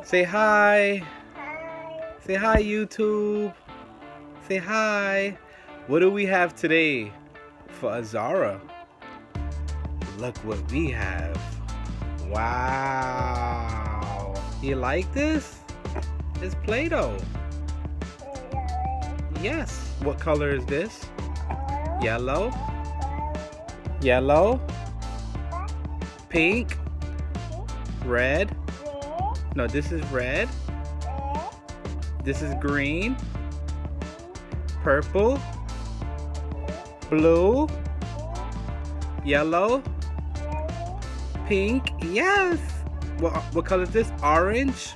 Say hi. Say hi, YouTube. Say hi. What do we have today for Azarah? Look what we have. Wow. You like this? It's Play-Doh. Yes. What color is this? Yellow. Yellow. Pink. Red. No, this is red. This is green. Purple. Blue. Yellow. Pink. Yes. What color is this? Orange.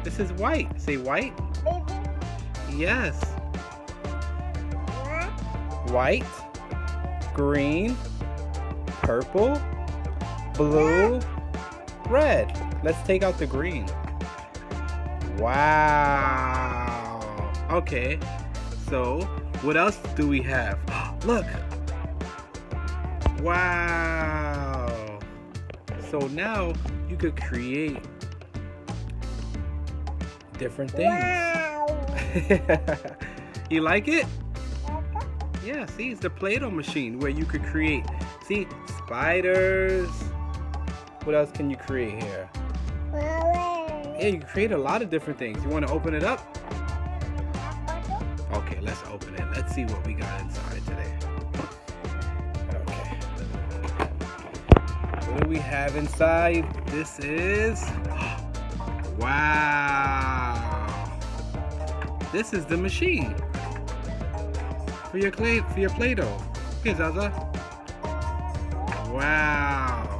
This is white. Say white. Yes. White. Green. Purple. Blue. Red. Let's take out the green. Wow. Okay. So, what else do we have? Look. Wow. So now you could create different things. Wow. You like it? Yeah, see, it's the Play-Doh machine where you could create, see, spiders. What else can you create here? Yeah, you can create a lot of different things. You want to open it up? Okay, let's open it. Let's see what we got inside today. Okay. What do we have inside? This is... Wow. This is the machine for your Play-Doh. Here, Zaza. Wow.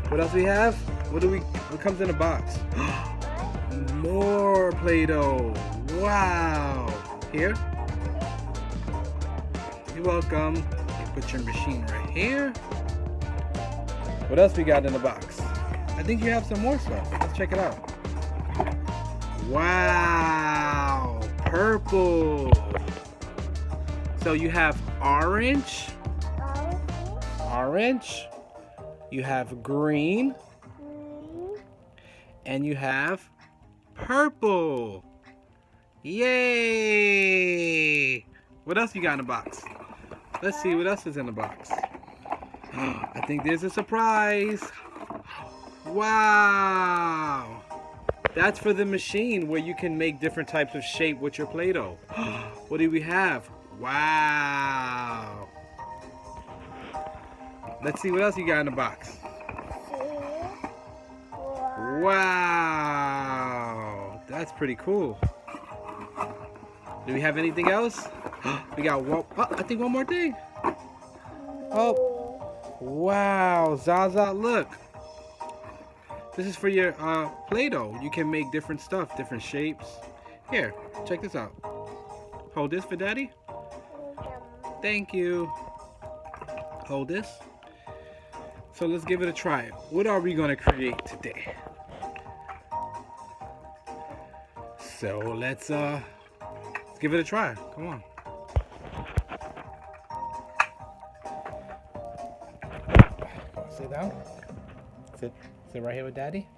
What else we have? What comes in a box? More Play-Doh. Wow. Here. You're welcome. You put your machine right here. What else we got in the box? I think you have some more stuff. Let's check it out. Wow. Purple. So you have orange. Orange. You have green. And you have purple. Yay! What else you got in the box? Let's see what else is in the box. I think there's a surprise. Wow! That's for the machine where you can make different types of shape with your Play-Doh. What do we have? Wow! Let's see what else you got in the box. Wow! That's pretty cool. Do we have anything else? We got one. Oh, I think one more thing. Oh! Wow! Zaza, look! This is for your Play-Doh. You can make different stuff, different shapes. Here, check this out. Hold this for Daddy. Thank you. Hold this. So let's give it a try. What are we gonna create today? So let's give it a try. Come on. Sit down. Sit right here with Daddy.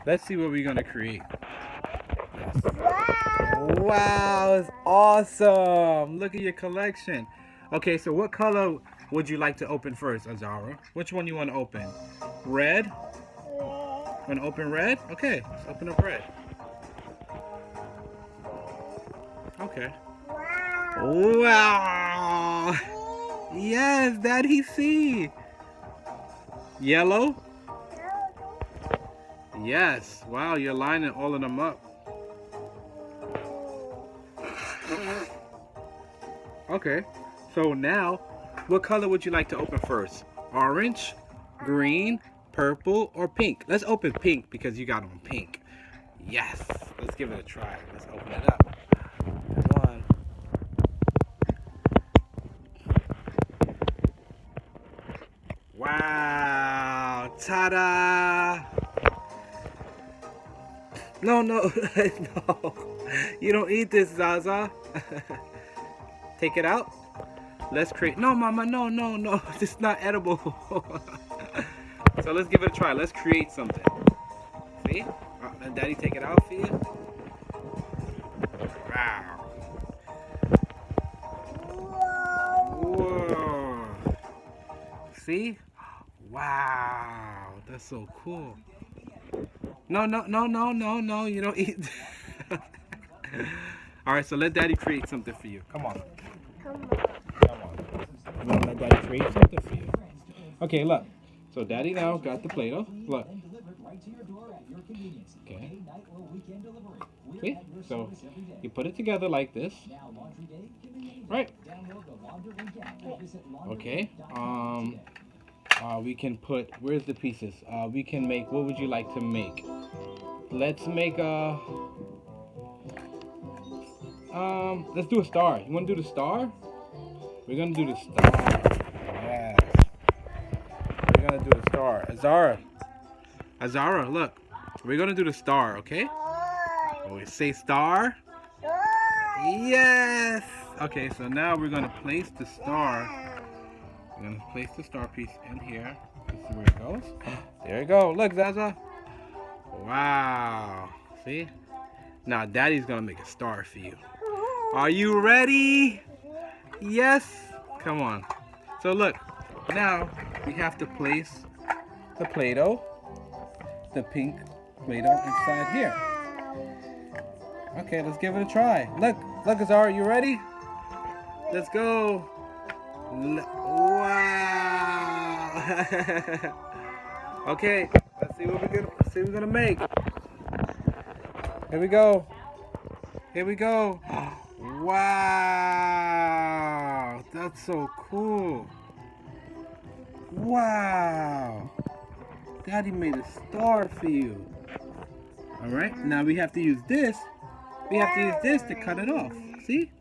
Let's see what we're gonna create. Yes. Wow, it's awesome. Look at your collection. Okay, so what color would you like to open first, Azarah? Which one you want to open? Red? Want to open red? Okay, let's open up red. Okay. Wow. Yes, Daddy see. Yellow? Yes. Wow, you're lining all of them up. Okay. So now, what color would you like to open first? Orange, green, purple, or pink? Let's open pink because you got on pink. Yes. Let's give it a try. Let's open it up. Come on. Wow. Ta-da. No, no. No. You don't eat this, Zaza. Take it out. Let's create. No, Mama. No, no, no. This is not edible. So let's give it a try. Let's create something. See? Let Daddy take it out for you. Wow. Whoa. See? Wow. That's so cool. No. You don't eat. All right, so let Daddy create something for you. Come on. Come on. I'm gonna let Daddy create something for you. Okay, look. So Daddy now got the Play-Doh. Look. Okay. See? So you put it together like this. Right. Okay. We can put. Where's the pieces? We can make. What would you like to make? Let's make a. Let's do a star. You want to do the star? We're gonna do the star. Yes. We're gonna do the star. Azarah, look. We're gonna do the star, okay? We say star. Yes. Okay, so now we're gonna place the star. We're gonna place the star piece in here. This is where it goes. There you go. Look, Zaza. Wow. See? Now Daddy's gonna make a star for you. Are you ready? Yes. Come on. So look. Now we have to place the Play-Doh, the pink Play-Doh inside here. Okay, let's give it a try. Look, Azarah, you ready? Let's go. Wow. Okay, let's see what we're gonna make. Here we go. Wow, that's so cool. Wow. Daddy made a star for you. All right, now we have to use this. We have to use this to cut it off. See?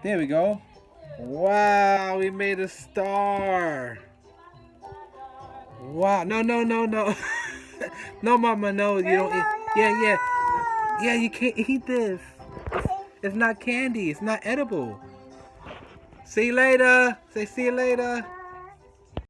There we go. Wow, we made a star. Wow, no. No, Mama, no, you don't eat. Yeah, you can't eat this. It's not candy. It's not edible. See you later. Say see you later.